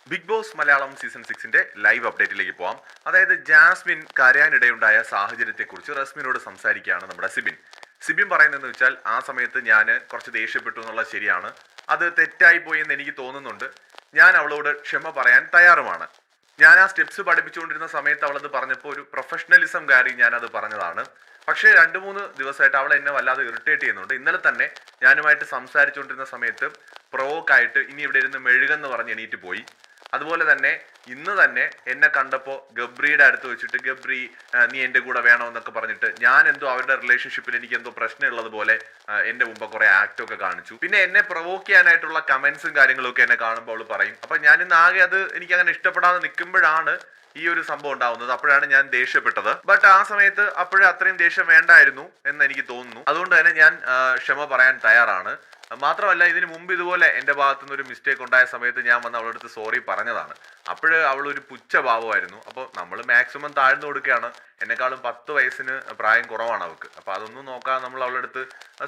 Big boss Malayalam season 6ന്റെ live അപ്ഡേറ്റിലേക്ക് പോവാം. അതായത് ജാസ്മിൻ കരയാനിടയുണ്ടായ സാഹചര്യത്തെക്കുറിച്ച് റസ്മിനോട് സംസാരിക്കുകയാണ് നമ്മുടെ സിബിൻ പറയുന്നതെന്ന് വെച്ചാൽ, ആ സമയത്ത് ഞാൻ കുറച്ച് ദേഷ്യപ്പെട്ടു എന്നുള്ളത് ശരിയാണ്. അത് തെറ്റായി പോയി എന്ന് എനിക്ക് തോന്നുന്നുണ്ട്. ഞാൻ അവളോട് ക്ഷമ പറയാൻ തയ്യാറുമാണ്. ഞാൻ ആ സ്റ്റെപ്സ് പഠിപ്പിച്ചുകൊണ്ടിരുന്ന സമയത്ത് അവളത് പറഞ്ഞപ്പോൾ ഒരു പ്രൊഫഷണലിസം കയറി ഞാനത് പറഞ്ഞതാണ്. പക്ഷേ 2-3 ദിവസമായിട്ട് അവൾ എന്നെ വല്ലാതെ ഇറിറ്റേറ്റ് ചെയ്യുന്നുണ്ട്. ഇന്നലെ തന്നെ ഞാനുമായിട്ട് സംസാരിച്ചുകൊണ്ടിരുന്ന സമയത്ത് പ്രൊവോക്കായിട്ട് ഇനി ഇവിടെ ഇരുന്ന് മെഴുകെന്ന് പറഞ്ഞ് എണീറ്റ് പോയി. അതുപോലെ തന്നെ ഇന്ന് തന്നെ എന്നെ കണ്ടപ്പോൾ ഗബ്രിയുടെ അടുത്ത് വെച്ചിട്ട്, ഗബ്രി നീ എൻ്റെ കൂടെ വേണമെന്നൊക്കെ പറഞ്ഞിട്ട്, ഞാൻ എന്തോ അവരുടെ റിലേഷൻഷിപ്പിൽ എനിക്ക് എന്തോ പ്രശ്നമുള്ളത് പോലെ എൻ്റെ മുമ്പ് കുറെ ആക്ടൊക്കെ കാണിച്ചു. പിന്നെ എന്നെ പ്രൊവോക്ക് ചെയ്യാനായിട്ടുള്ള കമന്റ്സും കാര്യങ്ങളൊക്കെ എന്നെ കാണുമ്പോൾ അവൾ പറയും. അപ്പൊ ഞാൻ ഇന്ന് ആകെ അത് എനിക്ക് അങ്ങനെ ഇഷ്ടപ്പെടാതെ നിൽക്കുമ്പോഴാണ് ഈ ഒരു സംഭവം ഉണ്ടാവുന്നത്. അപ്പോഴാണ് ഞാൻ ദേഷ്യപ്പെട്ടത്. ബട്ട് ആ സമയത്ത് അപ്പോഴും അത്രയും ദേഷ്യം വേണ്ടായിരുന്നു എന്ന് എനിക്ക് തോന്നുന്നു. അതുകൊണ്ട് തന്നെ ഞാൻ ക്ഷമ പറയാൻ തയ്യാറാണ്. മാത്രമല്ല, ഇതിന് മുമ്പ് ഇതുപോലെ എൻ്റെ ഭാഗത്തു നിന്ന് ഒരു മിസ്റ്റേക്ക് ഉണ്ടായ സമയത്ത് ഞാൻ വന്ന് അവളുടെ അടുത്ത് സോറി പറഞ്ഞതാണ്. അപ്പോഴ് അവളൊരു പുച്ഛ ഭാവമായിരുന്നു. അപ്പോൾ നമ്മൾ മാക്സിമം താഴ്ന്നു കൊടുക്കുകയാണ്. എന്നെക്കാളും 10 വയസ്സിന് പ്രായം കുറവാണ് അവൾക്ക്. അപ്പോൾ അതൊന്നും നോക്കാതെ നമ്മൾ അവളുടെ അടുത്ത്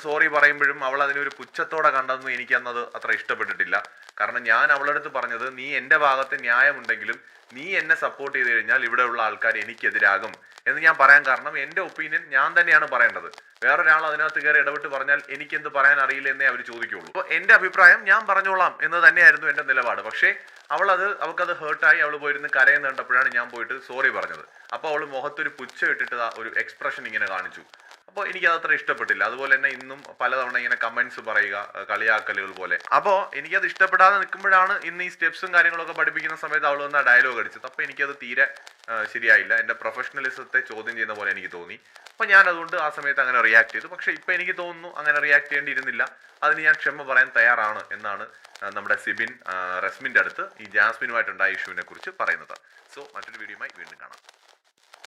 സോറി പറയുമ്പോഴും അവൾ അതിനൊരു പുച്ഛത്തോടെ കണ്ടതൊന്നും എനിക്കന്നത് അത്ര ഇഷ്ടപ്പെട്ടിട്ടില്ല. കാരണം ഞാൻ അവളുടെ അടുത്ത് പറഞ്ഞത്, നീ എൻ്റെ ഭാഗത്ത് ന്യായമുണ്ടെങ്കിലും നീ എന്നെ സപ്പോർട്ട് ചെയ്ത് കഴിഞ്ഞാൽ ഇവിടെയുള്ള ആൾക്കാർ എനിക്കെതിരാകും എന്ന് ഞാൻ പറയാൻ കാരണം, എൻ്റെ ഒപ്പീനിയൻ ഞാൻ തന്നെയാണ് പറയേണ്ടത്. വേറൊരാൾ അതിനകത്ത് കയറി ഇടപെട്ട് പറഞ്ഞാൽ എനിക്കെന്ത് പറയാൻ അറിയില്ല എന്നേ അവർ ചോദിക്കുള്ളൂ. അപ്പോൾ എൻ്റെ അഭിപ്രായം ഞാൻ പറഞ്ഞോളാം എന്ന് തന്നെയായിരുന്നു എൻ്റെ നിലപാട്. പക്ഷേ അവൾക്കത് ഹേർട്ടായി. അവൾ പോയിരുന്ന് കരയെന്ന് കണ്ടപ്പോഴാണ് ഞാൻ പോയിട്ട് സോറി പറഞ്ഞത്. അപ്പോൾ അവൾ മുഖത്തൊരു പുച്ഛ ഇട്ടിട്ട് ഒരു എക്സ്പ്രഷൻ ഇങ്ങനെ കാണിച്ചു. അപ്പോൾ എനിക്കത് അത്ര ഇഷ്ടപ്പെട്ടില്ല. അതുപോലെ തന്നെ ഇന്നും പലതവണ ഇങ്ങനെ കമന്റ്സ് പറയുക, കളിയാക്കലുകൾ പോലെ. അപ്പോൾ എനിക്കത് ഇഷ്ടപ്പെടാതെ നിൽക്കുമ്പോഴാണ് ഇന്ന് ഈ സ്റ്റെപ്സും കാര്യങ്ങളൊക്കെ പഠിപ്പിക്കുന്ന സമയത്ത് അവൾ വന്ന ഡയലോഗ് അടിച്ചത്. അപ്പോൾ എനിക്കത് തീരെ ശരിയായില്ല. എൻ്റെ പ്രൊഫഷണലിസത്തെ ചോദ്യം ചെയ്യുന്ന പോലെ എനിക്ക് തോന്നി. അപ്പോൾ ഞാൻ അതുകൊണ്ട് ആ സമയത്ത് അങ്ങനെ റിയാക്ട് ചെയ്തു. പക്ഷേ ഇപ്പോൾ എനിക്ക് തോന്നുന്നു അങ്ങനെ റിയാക്ട് ചെയ്യേണ്ടിയിരുന്നില്ല. അതിന് ഞാൻ ക്ഷമ പറയാൻ തയ്യാറാണ് എന്നാണ് നമ്മുടെ സിബിൻ റസ്മിൻ്റെ അടുത്ത് ഈ ജാസ്മിനുമായിട്ടുണ്ടായ ഇഷ്യൂവിനെ കുറിച്ച് പറയുന്നത്. സോ മറ്റൊരു വീഡിയോയുമായി വീണ്ടും കാണാം.